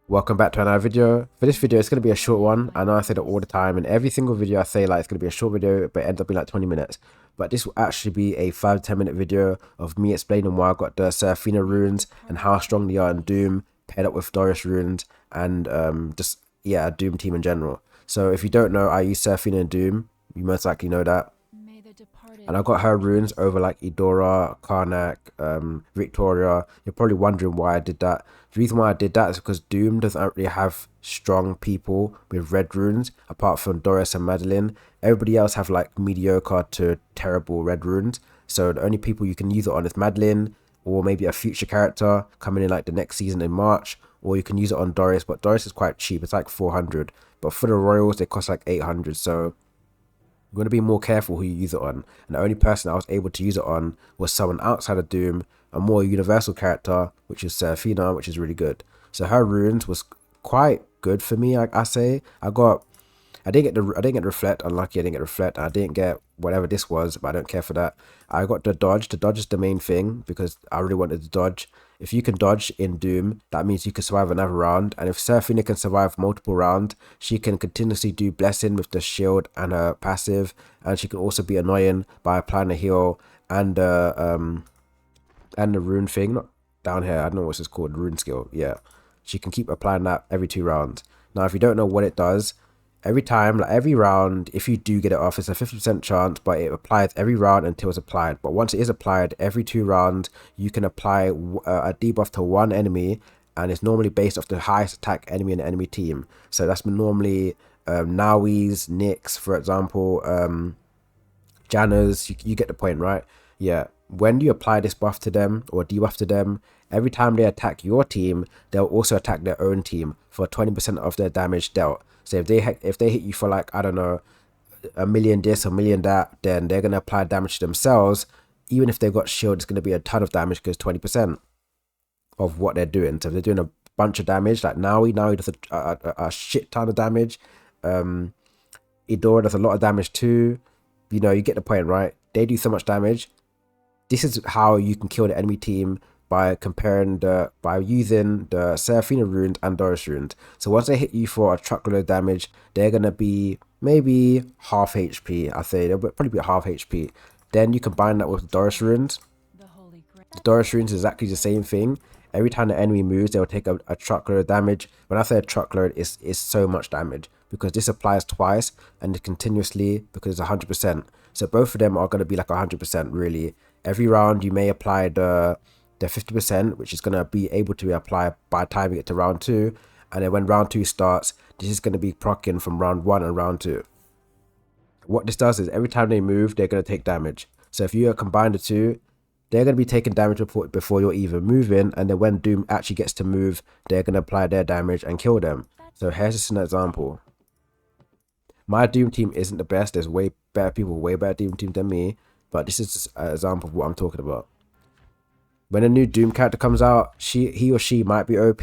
Welcome back to another video. For this video, it's going to be a short one. I know I say that all the time, and every single video I say like it's going to be a short video, but it ends up being like 20 minutes. But this will actually be a 5-10 minute video of me explaining why I got the Seraphina runes and how strong they are in Doom, paired up with Doris runes, and just yeah, Doom team in general. So if you don't know, I use Seraphina in Doom. You most likely know that. And I got her runes over like Eudora, Karnak, Victoria. You're probably wondering why I did that. The reason why I did that is because Doom doesn't really have strong people with red runes, apart from Doris and Madeline. Everybody else have like mediocre to terrible red runes. So the only people you can use it on is Madeline, or maybe a future character coming in like the next season in March. Or you can use it on Doris, but Doris is quite cheap. It's like 400. But for the Royals, they cost like 800. So you're going to be more careful who you use it on. And the only person I was able to use it on was someone outside of Doom, a more universal character, which is Saraphina, which is really good. So her runes was quite good for me, I say. I didn't get the reflect, unlucky I didn't get reflect. I didn't get whatever this was, but I don't care for that. I got the dodge. The dodge is the main thing because I really wanted to dodge. If you can dodge in Doom, that means you can survive another round. And if Seraphina can survive multiple rounds, she can continuously do blessing with the shield and her passive, and she can also be annoying by applying a heal and the rune thing. Not down here, I don't know what it's called, rune skill. Yeah, she can keep applying that every 2 rounds. Now, if you don't know what it does, every time, like every round, if you do get it off, it's a 50% chance, but it applies every round until it's applied. But once it is applied, every 2 rounds, you can apply a debuff to one enemy, and it's normally based off the highest attack enemy in the enemy team. So that's normally Nawi's, Nyx, for example, Janna's. You get the point, right? Yeah. When you apply this buff to them or debuff to them, every time they attack your team, they'll also attack their own team for 20% of their damage dealt. So if they hit you for like, I don't know, a million this, a million that, then they're gonna apply damage to themselves. Even if they've got shield, it's gonna be a ton of damage because 20% of what they're doing. So if they're doing a bunch of damage, like Nawi does a shit ton of damage. Eudora does a lot of damage too. You know, you get the point, right? They do so much damage. This is how you can kill the enemy team by using the Seraphina runes and Doris runes. So once they hit you for a truckload of damage, they're gonna be maybe half HP. I say they'll probably be half HP. Then you combine that with the Doris runes. The Doris runes is exactly the same thing. Every time the enemy moves, they'll take a truckload of damage. When I say a truckload, it's so much damage because this applies twice and continuously because it's 100%. So both of them are going to be like 100% really. Every round you may apply the 50%, which is going to be able to be applied by timing it to round 2. And then when round 2 starts, this is going to be proccing from round 1 and round 2. What this does is every time they move, they're going to take damage. So if you combine the two, they're going to be taking damage before you're even moving, and then when Doom actually gets to move, they're going to apply their damage and kill them. So here's just an example. My Doom team isn't the best. There's way better people, way better Doom team than me, but this is just an example of what I'm talking about. When a new Doom character comes out, he or she might be OP,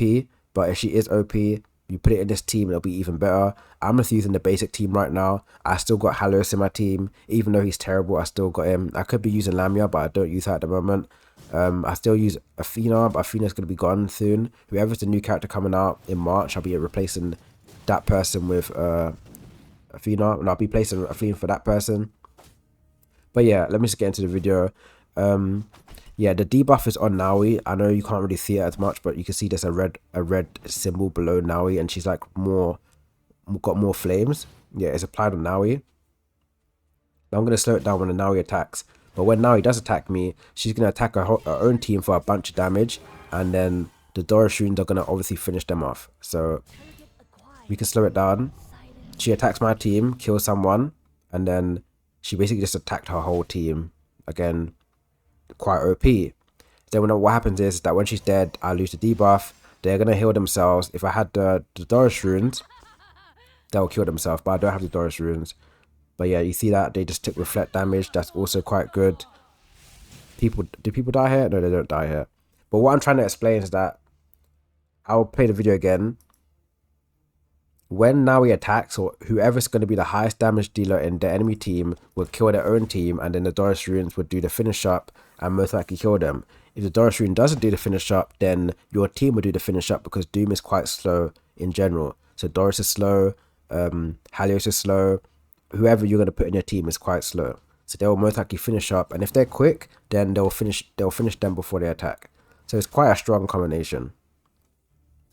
but if she is OP, you put it in this team, it'll be even better. I'm just using the basic team right now. I still got Halos in my team. Even though he's terrible, I still got him. I could be using Lamia, but I don't use her at the moment. I still use Athena, but Athena's going to be gone soon. Whoever's the new character coming out in March, I'll be replacing that person with Athena. And I'll be placing Athena for that person. But yeah, let me just get into the video. Yeah, the debuff is on Nawi. I know you can't really see it as much, but you can see there's a red symbol below Nawi, and she's like got more flames. Yeah, it's applied on Nawi. Now I'm gonna slow it down when the Nawi attacks. But when Nawi does attack me, she's gonna attack her own team for a bunch of damage, and then the Doris runes are gonna obviously finish them off. So we can slow it down. She attacks my team, kills someone, and then she basically just attacked her whole team again. Quite OP. Then what happens is that when she's dead, I lose the debuff. They're gonna heal themselves. If I had the Doris runes, they'll kill themselves, but I don't have the Doris runes. But yeah, you see that they just took reflect damage. That's also quite good. Do people die here? No, they don't die here. But what I'm trying to explain is that I'll play the video again. When Nawi attacks, or whoever's going to be the highest damage dealer in the enemy team will kill their own team, and then the Doris runes would do the finish up and most likely kill them. If the Doris rune doesn't do the finish up, then your team will do the finish up because Doom is quite slow in general. So Doris is slow, Helios is slow, whoever you're going to put in your team is quite slow. So they'll most likely finish up, and if they're quick, then they'll finish them before they attack. So it's quite a strong combination.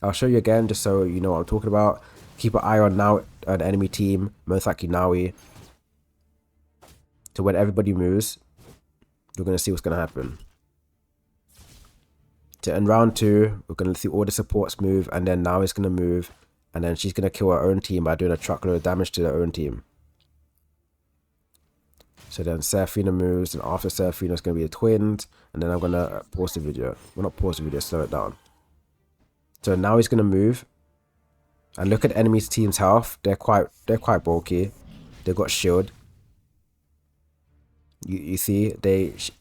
I'll show you again just so you know what I'm talking about. Keep an eye on now an enemy team, most likely Naui. So when everybody moves, you're going to see what's going to happen. So in round 2, we're going to see all the supports move, and then Naui's going to move, and then she's going to kill her own team by doing a truckload of damage to their own team. So then Seraphina moves, and after Seraphina is going to be the twins, and then I'm going to pause the video. Well, not pause the video, slow it down. So now he's going to move, and look at enemy's team's health. They're quite bulky. They've got shield. You see,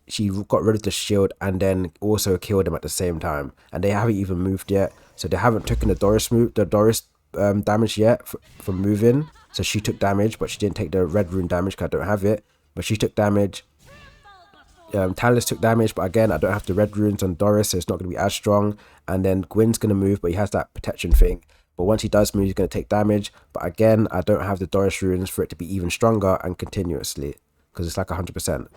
she got rid of the shield and then also killed them at the same time, and they haven't even moved yet. So they haven't taken the Doris damage yet from moving. So she took damage, but she didn't take the red rune damage because I don't have it. But she took damage. Talus took damage, but again, I don't have the red runes on Doris, so it's not going to be as strong. And then Gwyn's going to move, but he has that protection thing. But once he does move, he's going to take damage. But again, I don't have the Doris runes for it to be even stronger and continuously, because it's like 100%.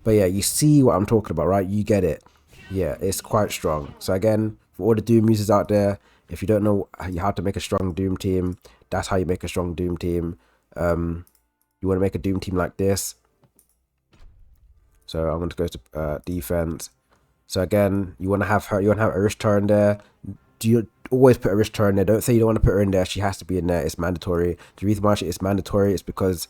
But yeah, you see what I'm talking about, right? You get it. Yeah, it's quite strong. So again, for all the Doom users out there, if you don't know how to make a strong Doom team, that's how you make a strong Doom team. You want to make a Doom team like this. So I'm going to go to defense. So again, you want to have Arishtar in there. Do you always put Arishtar in there? Don't say you don't want to put her in there. She has to be in there. It's mandatory. The reason why it's mandatory is because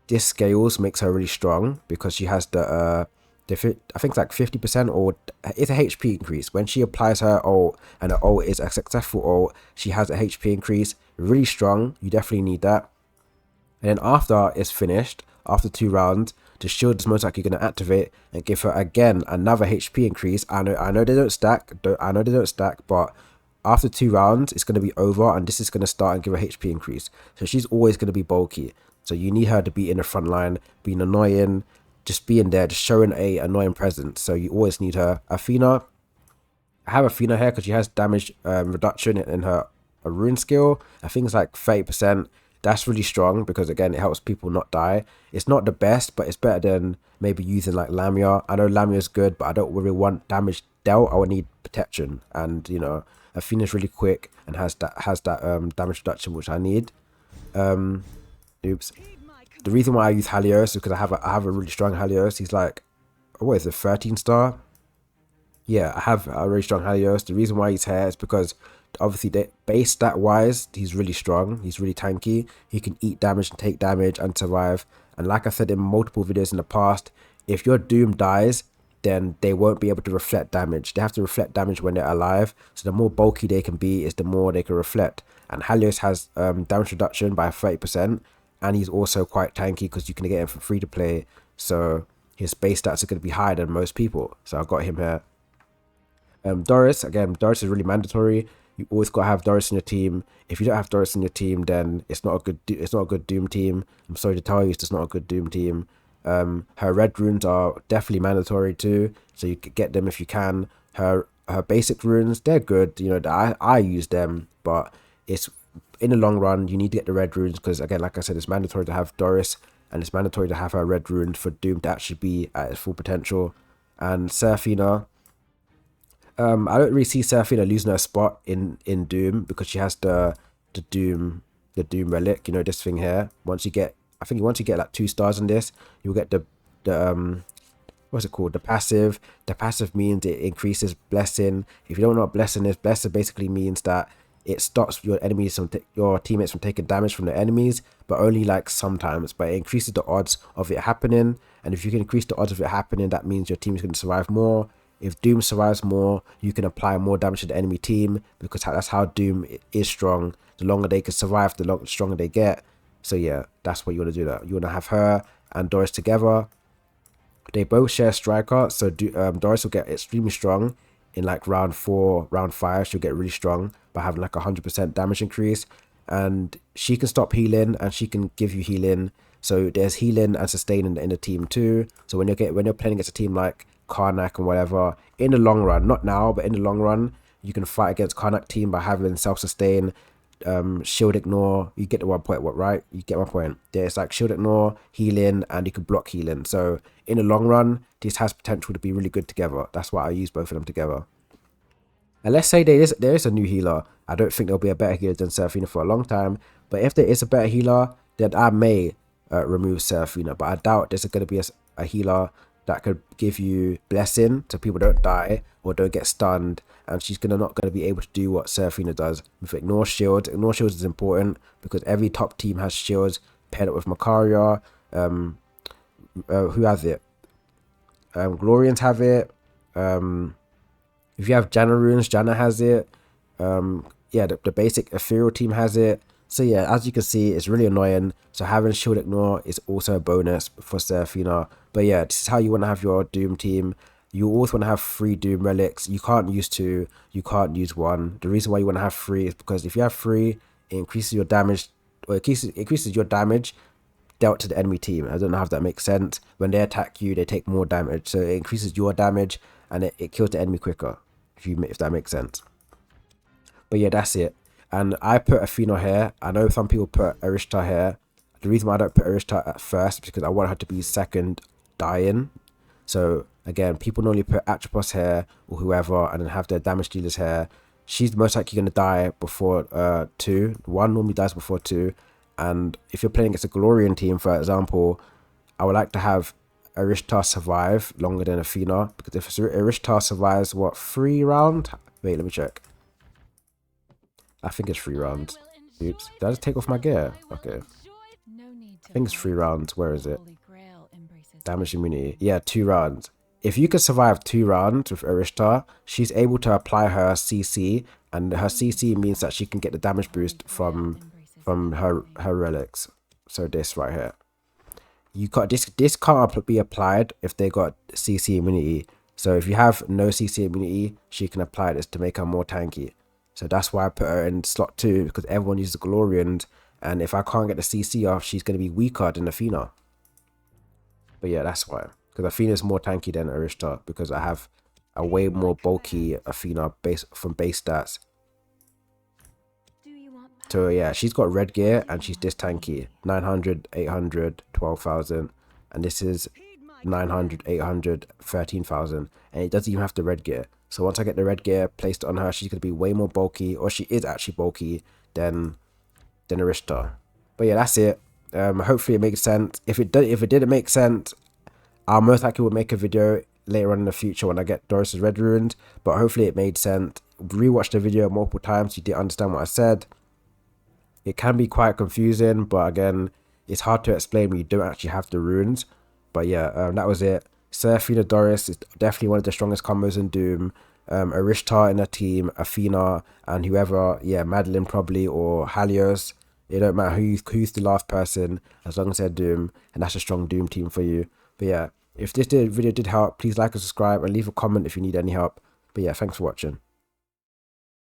this scales makes her really strong, because she has the I think it's like 50% or it's a HP increase. When she applies her ult and her ult is a successful ult, she has a HP increase. Really strong. You definitely need that. And then after it's finished, after 2 rounds, the shield is most likely going to activate and give her again another HP increase. I know they don't stack. But after 2 rounds, it's going to be over, and this is going to start and give her HP increase. So she's always going to be bulky. So you need her to be in the front line, being annoying, just being there, just showing a annoying presence. So you always need her. Athena, I have Athena here because she has damage reduction in her rune skill. I think it's like 30%. That's really strong because, again, it helps people not die. It's not the best, but it's better than maybe using like Lamia. I know Lamia is good, but I don't really want damage dealt. I would need protection, and you know, Athena's really quick and has that damage reduction, which I need. Oops. The reason why I use Helios is because I have a really strong Helios. He's like, what is it, 13-star? Yeah, I have a really strong Helios. The reason why he's here is because obviously base stat wise, he's really strong. He's really tanky. He can eat damage and take damage and survive. And like I said in multiple videos in the past, if your Doom dies, then they won't be able to reflect damage. They have to reflect damage when they're alive. So the more bulky they can be is the more they can reflect. And Helios has damage reduction by 30%. And he's also quite tanky because you can get him for free to play. So his base stats are going to be higher than most people. So I've got him here. Doris, again, Doris is really mandatory. You always got to have Doris in your team. If you don't have Doris in your team, then it's not a good Doom team. I'm sorry to tell you, it's just not a good Doom team. Her red runes are definitely mandatory too, so you could get them if you can. Her basic runes, they're good. You know, I use them, but it's in the long run you need to get the red runes because, again, like I said, it's mandatory to have Doris, and it's mandatory to have her red runes for Doom to actually be at its full potential. And Seraphina, I don't really see Seraphina losing her spot in Doom because she has the Doom relic, you know, this thing here. Once you get like 2 stars in this, you'll get the what's it called? The passive. The passive means it increases blessing. If you don't know what blessing is, blessing basically means that it stops your teammates from taking damage from the enemies, but only like sometimes. But it increases the odds of it happening, and if you can increase the odds of it happening, that means your team is going to survive more. If Doom survives more, you can apply more damage to the enemy team because that's how Doom is strong. The longer they can survive, the stronger they get. So yeah, that's what you want to do. That you want to have her and Doris together. They both share striker, so Doris will get extremely strong in like round 4, round 5. She'll get really strong by having like 100% damage increase, and she can stop healing and she can give you healing. So there's healing and sustain in the team too. So when you're playing against a team like Karnak and whatever. In the long run, not now, but in the long run, you can fight against Karnak team by having self-sustain, shield ignore. You get the 1 point, what, right? You get my point. There's like shield ignore, healing, and you can block healing. So in the long run, this has potential to be really good together. That's why I use both of them together. And let's say there is a new healer. I don't think there'll be a better healer than Seraphina for a long time. But if there is a better healer, then I may remove Seraphina. But I doubt there's going to be a healer that could give you blessing so people don't die or don't get stunned. And she's not going to be able to do what Seraphina does with ignore shields. Ignore shields is important because every top team has shields paired up with Macaria. Who has it? Glorians have it. If you have Janna runes, Janna has it. Yeah, the basic ethereal team has it. So yeah, as you can see, it's really annoying. So having shield ignore is also a bonus for Seraphina. But yeah, this is how you want to have your Doom team. You always want to have 3 Doom relics. You can't use 2. You can't use 1. The reason why you want to have 3 is because if you have 3, it increases your damage, or it increases your damage dealt to the enemy team. I don't know if that makes sense. When they attack you, they take more damage. So it increases your damage and it kills the enemy quicker. If that makes sense. But yeah, that's it. And I put Athena here. I know some people put Arishta here. The reason why I don't put Arishta at first is because I want her to be second dying. So again, people normally put Atropos here or whoever and then have their damage dealers here. She's most likely going to die before 2. 1 normally dies before 2. And if you're playing against a Glorian team, for example, I would like to have Arishta survive longer than Athena, because if Arishta survives, what, 3 rounds? Wait, let me check. I think it's 3 rounds. Oops, did I just take off my gear? Okay. I think it's 3 rounds. Where is it? Damage immunity. Yeah, 2 rounds. If you can survive 2 rounds with Arishta, she's able to apply her CC, and her CC means that she can get the damage boost from her relics. So this right here. You got this can't be applied if they got CC immunity. So if you have no CC immunity, she can apply this to make her more tanky. So that's why I put her in slot 2, because everyone uses Glorians, and if I can't get the CC off, she's going to be weaker than Athena. But yeah, that's why. Because Athena is more tanky than Arishta, because I have a way more bulky Athena from base stats. So yeah, she's got red gear and she's this tanky. 900, 800, 12,000. And this is 900, 800, 13,000. And it doesn't even have the red gear. So once I get the red gear placed on her, she's going to be way more bulky. Or she is actually bulky than Arishta. But yeah, that's it. Hopefully it makes sense. If it didn't make sense, I'll most likely will make a video later on in the future when I get Doris's red runes. But hopefully it made sense. Rewatch the video multiple times. You did understand what I said. It can be quite confusing, but again, it's hard to explain when you don't actually have the runes. But yeah, that was it. Saraphina Doris is definitely one of the strongest combos in Doom. Arishta in her team, Athena, and whoever, yeah, Madeline probably, or Halios. It don't matter who's the last person, as long as they're Doom, and that's a strong Doom team for you. But yeah, if this video did help, please like and subscribe, and leave a comment if you need any help. But yeah, thanks for watching.